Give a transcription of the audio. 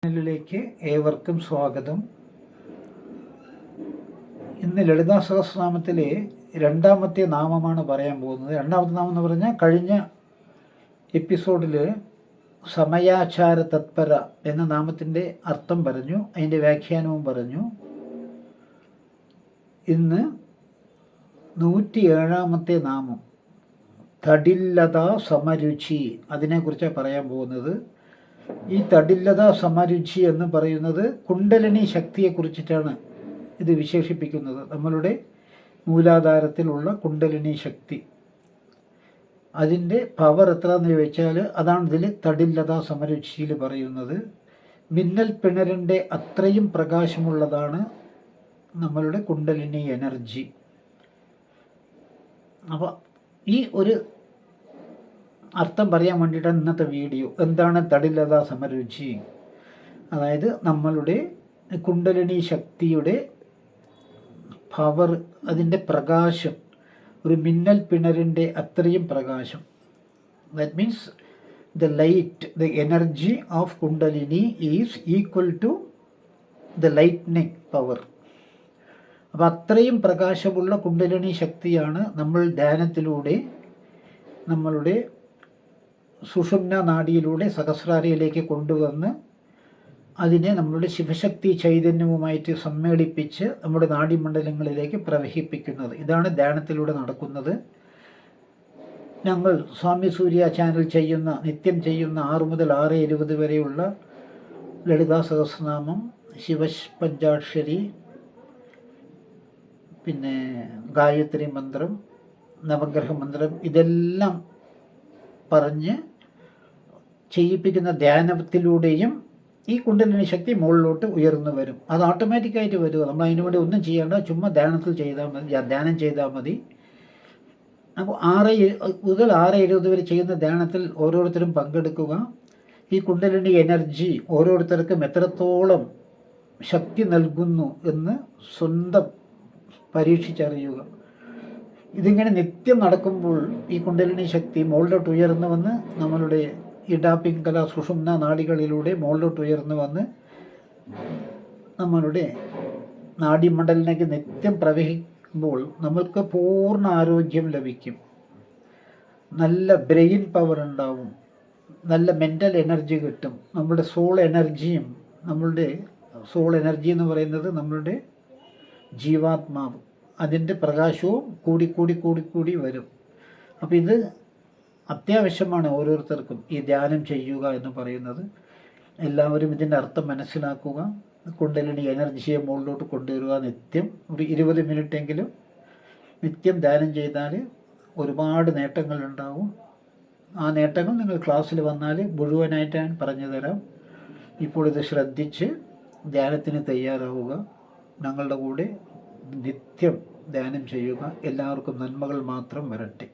ചാനലിലേക്ക് ഏവർക്കും സ്വാഗതം. ഇന്ന് ലളിതാ സഹസ്രനാമത്തിലെ രണ്ടാമത്തെ നാമമാണ് പറയാൻ പോകുന്നത്. രണ്ടാമത്തെ നാമം എന്ന് പറഞ്ഞാൽ കഴിഞ്ഞ എപ്പിസോഡിൽ സമയാചാര തത്പര എന്ന നാമത്തിൻ്റെ അർത്ഥം പറഞ്ഞു, അതിൻ്റെ വ്യാഖ്യാനവും പറഞ്ഞു. ഇന്ന് 107ാമത്തെ നാമം തടില്ലത സമരുചി, അതിനെക്കുറിച്ചാണ് പറയാൻ പോകുന്നത്. ഈ തടില്ലത സമരുചി എന്ന് പറയുന്നത് കുണ്ടലിനി ശക്തിയെക്കുറിച്ചിട്ടാണ് ഇത് വിശേഷിപ്പിക്കുന്നത്. നമ്മളുടെ മൂലാധാരത്തിലുള്ള കുണ്ടലിനി ശക്തി, അതിൻ്റെ പവർ എത്രയെന്ന് ചോദിച്ചാൽ അതാണ് ഇതിൽ തടില്ലത സമരുചിയിൽ പറയുന്നത്. മിന്നൽ പിണരിൻ്റെ അത്രയും പ്രകാശമുള്ളതാണ് നമ്മളുടെ കുണ്ടലിനി എനർജി. അപ്പോൾ ഈ ഒരു അർത്ഥം പറയാൻ വേണ്ടിയിട്ടാണ് ഇന്നത്തെ വീഡിയോ. എന്താണ് തടില്ലത സമരുചി? അതായത് നമ്മളുടെ കുണ്ടലിനി ശക്തിയുടെ പവർ, അതിൻ്റെ പ്രകാശം, ഒരു മിന്നൽ പിണരിൻ്റെ അത്രയും പ്രകാശം. That means the light, the energy of Kundalini is equal to the lightning power. അപ്പോൾ അത്രയും പ്രകാശമുള്ള കുണ്ടലിനി ശക്തിയാണ് നമ്മൾ ധ്യാനത്തിലൂടെ നമ്മളുടെ സുഷുമ്ന നാഡിയിലൂടെ സഹസ്രാരയിലേക്ക് കൊണ്ടുവന്ന് അതിനെ നമ്മളുടെ ശിവശക്തി ചൈതന്യവുമായിട്ട് സമ്മേളിപ്പിച്ച് നമ്മുടെ നാഡീമണ്ഡലങ്ങളിലേക്ക് പ്രവഹിപ്പിക്കുന്നത്. ഇതാണ് ധ്യാനത്തിലൂടെ നടക്കുന്നത്. ഞങ്ങൾ സ്വാമി സൂര്യ ചാനൽ ചെയ്യുന്ന, നിത്യം ചെയ്യുന്ന 6 മുതൽ 6:20 വരെയുള്ള ലളിതാ സഹസ്രനാമം, ശിവപഞ്ചാക്ഷരി, പിന്നെ ഗായത്രി മന്ത്രം, നവഗ്രഹ മന്ത്രം, ഇതെല്ലാം പറഞ്ഞ് ചെയ്യിപ്പിക്കുന്ന ധ്യാനത്തിലൂടെയും ഈ കുണ്ടലിനി ശക്തി മുകളിലോട്ട് ഉയർന്നു വരും. അത് ഓട്ടോമാറ്റിക്കായിട്ട് വരിക. നമ്മൾ അതിനു വേണ്ടി ഒന്നും ചെയ്യേണ്ട, ചുമ്മാ ധ്യാനത്തിൽ ചെയ്താൽ മതി, ധ്യാനം ചെയ്താൽ മതി. അപ്പോൾ 6 മുതൽ 6:20 വരെ ചെയ്യുന്ന ധ്യാനത്തിൽ ഓരോരുത്തരും പങ്കെടുക്കുക. ഈ കുണ്ടലിനി എനർജി ഓരോരുത്തർക്കും എത്രത്തോളം ശക്തി നൽകുന്നു എന്ന് സ്വന്തം പരീക്ഷിച്ചറിയുക. ഇതിങ്ങനെ നിത്യം നടക്കുമ്പോൾ ഈ കുണ്ടലിനി ശക്തി മുകളിലോട്ട് ഉയർന്നു വന്ന് നമ്മളുടെ ഇടാപിംഗല സുഷുമ്ന നാഡികളിലൂടെ മുകളിലോട്ട് ഉയർന്നു വന്ന് നമ്മളുടെ നാഡീമണ്ഡലിലേക്ക് നിത്യം പ്രവഹിക്കുമ്പോൾ നമ്മൾക്ക് പൂർണ്ണ ആരോഗ്യം ലഭിക്കും. നല്ല ബ്രെയിൻ പവർ ഉണ്ടാവും, നല്ല മെൻ്റൽ എനർജി കിട്ടും. നമ്മളുടെ സോൾ എനർജിയും, നമ്മളുടെ സോൾ എനർജി എന്ന് പറയുന്നത് നമ്മളുടെ ജീവാത്മാവ്, അതിൻ്റെ പ്രകാശവും കൂടി വരും. അപ്പോൾ ഇത് അത്യാവശ്യമാണ് ഓരോരുത്തർക്കും ഈ ധ്യാനം ചെയ്യുക എന്ന് പറയുന്നത്. എല്ലാവരും ഇതിൻ്റെ അർത്ഥം മനസ്സിലാക്കുക. കുണ്ടലിനി എനർജിയെ മുകളിലോട്ട് കൊണ്ടുവരിക. നിത്യം ഒരു 20 മിനിറ്റെങ്കിലും നിത്യം ധ്യാനം ചെയ്താൽ ഒരുപാട് നേട്ടങ്ങളുണ്ടാവും. ആ നേട്ടങ്ങൾ നിങ്ങൾ ക്ലാസ്സിൽ വന്നാൽ മുഴുവനായിട്ട് ഞാൻ പറഞ്ഞു തരാം. ഇപ്പോൾ ഇത് ശ്രദ്ധിച്ച് ധ്യാനത്തിന് തയ്യാറാവുക. ഞങ്ങളുടെ കൂടെ നിത്യം ധ്യാനം ചെയ്യുക. എല്ലാവർക്കും നന്മകൾ മാത്രം വരട്ടെ.